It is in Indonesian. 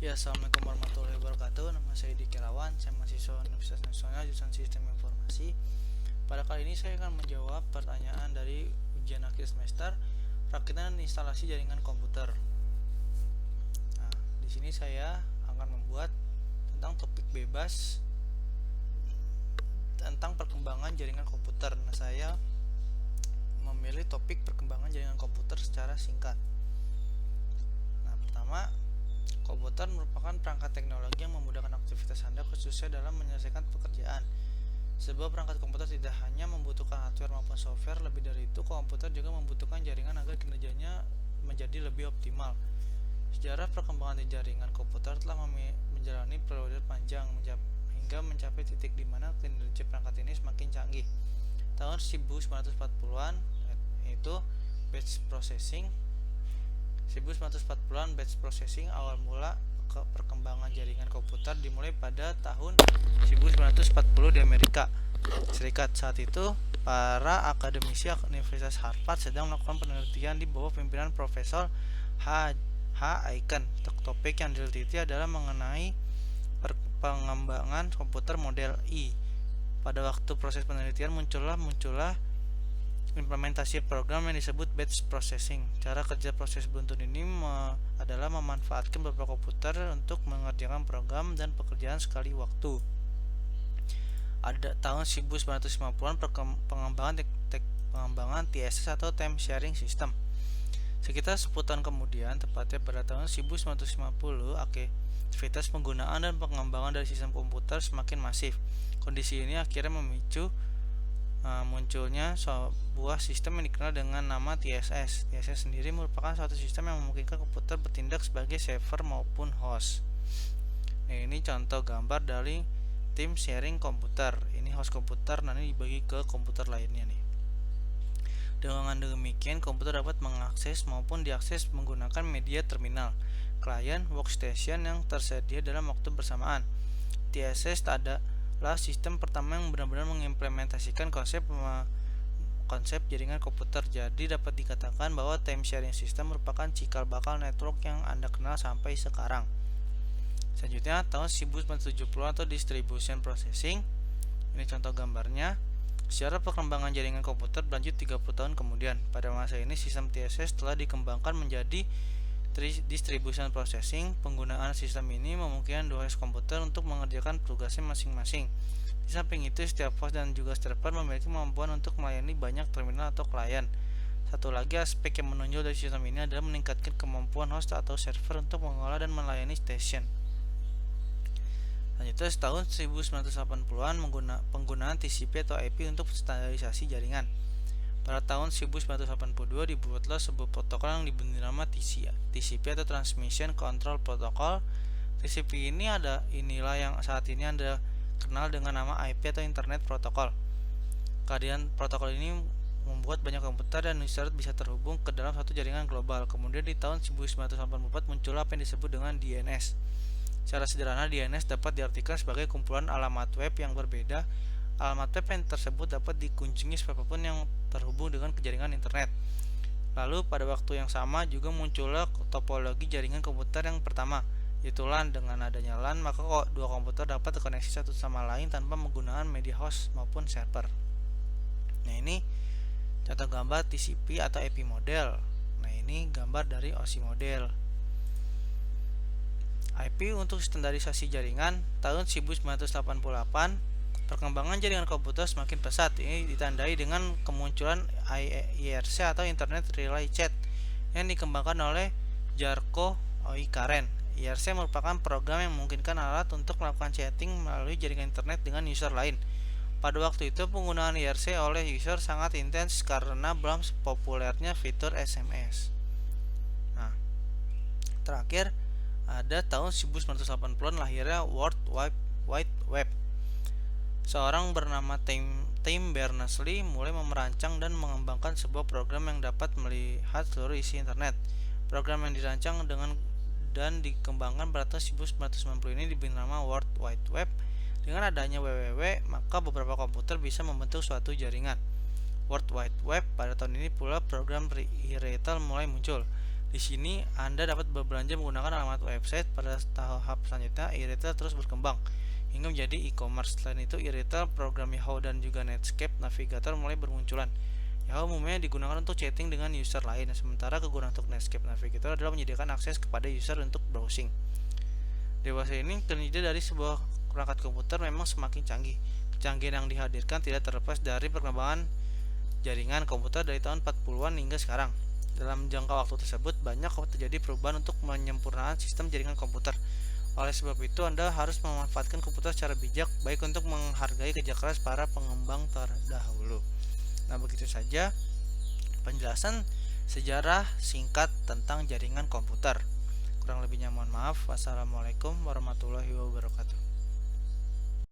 Ya, assalamualaikum warahmatullahi wabarakatuh. Nama saya Diki Rawan, saya mahasiswa Universitas Nasional jurusan Sistem Informasi. Pada kali ini saya akan menjawab pertanyaan dari ujian akhir semester rakitan instalasi jaringan komputer. Nah, di sini saya akan membuat tentang topik bebas tentang perkembangan jaringan komputer. Nah, saya memilih topik perkembangan jaringan komputer secara singkat. Nah, pertama, komputer merupakan perangkat teknologi yang memudahkan aktivitas Anda khususnya dalam menyelesaikan pekerjaan. Sebuah perangkat komputer tidak hanya membutuhkan hardware maupun software, lebih dari itu komputer juga membutuhkan jaringan agar kinerjanya menjadi lebih optimal. Sejarah perkembangan di jaringan komputer telah menjalani periode panjang hingga mencapai titik di mana kinerja perangkat ini semakin canggih. Tahun 1940-an yaitu batch processing. 1940-an batch processing awal mula perkembangan jaringan komputer dimulai pada tahun 1940 di Amerika Serikat. Saat itu, para akademisi Universitas Harvard sedang melakukan penelitian di bawah pimpinan Profesor H. Aiken. Topik yang diteliti adalah mengenai pengembangan komputer model I. Pada waktu proses penelitian muncullah implementasi program yang disebut batch processing. Cara kerja proses beruntun ini adalah memanfaatkan beberapa komputer untuk mengerjakan program dan pekerjaan sekali waktu. Ada tahun 1950-an pengembangan TSS atau Time Sharing System. Sekitar 10 tahun kemudian, tepatnya pada tahun 1950, aktivitas penggunaan dan pengembangan dari sistem komputer semakin masif. Kondisi ini akhirnya memicu munculnya sebuah sistem yang dikenal dengan nama TSS. TSS sendiri merupakan suatu sistem yang memungkinkan komputer bertindak sebagai server maupun host. Nah, ini contoh gambar dari tim sharing komputer. Ini host komputer nanti dibagi ke komputer lainnya nih. Dengan demikian, komputer dapat mengakses maupun diakses menggunakan media terminal, klien, workstation yang tersedia dalam waktu bersamaan. TSS adalah sistem pertama yang benar-benar mengimplementasikan konsep jaringan komputer. Jadi dapat dikatakan bahwa time sharing system merupakan cikal bakal network yang Anda kenal sampai sekarang. Selanjutnya, tahun 1970 atau distribution processing. Ini contoh gambarnya. Secara perkembangan jaringan komputer berlanjut 30 tahun kemudian. Pada masa ini sistem TSS telah dikembangkan menjadi distribution processing. Penggunaan sistem ini memungkinkan dua host komputer untuk mengerjakan tugasnya masing-masing. Di samping itu, setiap host dan juga server memiliki kemampuan untuk melayani banyak terminal atau klien. Satu lagi aspek yang menonjol dari sistem ini adalah meningkatkan kemampuan host atau server untuk mengolah dan melayani station. Selanjutnya, tahun 1980-an penggunaan TCP atau IP untuk standarisasi jaringan. Pada tahun 1982 dibuatlah sebuah protokol yang diberi nama TCP atau Transmission Control Protocol. TCP inilah yang saat ini Anda kenal dengan nama IP atau Internet Protocol. Kehadiran protokol ini membuat banyak komputer dan user bisa terhubung ke dalam satu jaringan global. Kemudian di tahun 1984 muncul apa yang disebut dengan DNS. Secara sederhana, DNS dapat diartikan sebagai kumpulan alamat web yang berbeda. Alamat web yang tersebut dapat dikunjungi siapapun yang terhubung dengan jaringan internet. Lalu pada waktu yang sama juga muncullah topologi jaringan komputer yang pertama, yaitu LAN. Dengan adanya LAN, maka dua komputer dapat terkoneksi satu sama lain tanpa menggunakan media host maupun server. Nah, ini contoh gambar TCP atau IP model. Nah, ini gambar dari OSI model. IP untuk standarisasi jaringan. Tahun 1988 perkembangan jaringan komputer semakin pesat. Ini ditandai dengan kemunculan IRC atau Internet Relay Chat yang dikembangkan oleh Jarko Oikaren. IRC merupakan program yang memungkinkan alat untuk melakukan chatting melalui jaringan internet dengan user lain. Pada waktu itu penggunaan IRC oleh user sangat intens karena belum populernya fitur SMS. Nah, terakhir ada tahun 1980-an lahirnya World Wide Web. Seorang bernama Tim Berners-Lee mulai merancang dan mengembangkan sebuah program yang dapat melihat seluruh isi internet. Program yang dirancang dan dikembangkan pada tahun 1990 ini diberi nama World Wide Web. Dengan adanya www, maka beberapa komputer bisa membentuk suatu jaringan. World Wide Web pada tahun ini pula program e-retail mulai muncul. Di sini Anda dapat berbelanja menggunakan alamat website. Pada tahap selanjutnya, e-retail terus berkembang hingga menjadi e-commerce. Selain itu, e-retail, program Yahoo dan juga Netscape Navigator mulai bermunculan. Yahoo umumnya digunakan untuk chatting dengan user lain, sementara kegunaan untuk Netscape Navigator adalah menyediakan akses kepada user untuk browsing. Dewasa ini, kinerja dari sebuah perangkat komputer memang semakin canggih. Kecanggihan yang dihadirkan tidak terlepas dari perkembangan jaringan komputer dari tahun 40-an hingga sekarang. Dalam jangka waktu tersebut, banyak terjadi perubahan untuk menyempurnakan sistem jaringan komputer. Oleh sebab itu, Anda harus memanfaatkan komputer secara bijak, baik untuk menghargai kerja keras para pengembang terdahulu. Nah, begitu saja penjelasan sejarah singkat tentang jaringan komputer. Kurang lebihnya mohon maaf. Wassalamualaikum warahmatullahi wabarakatuh.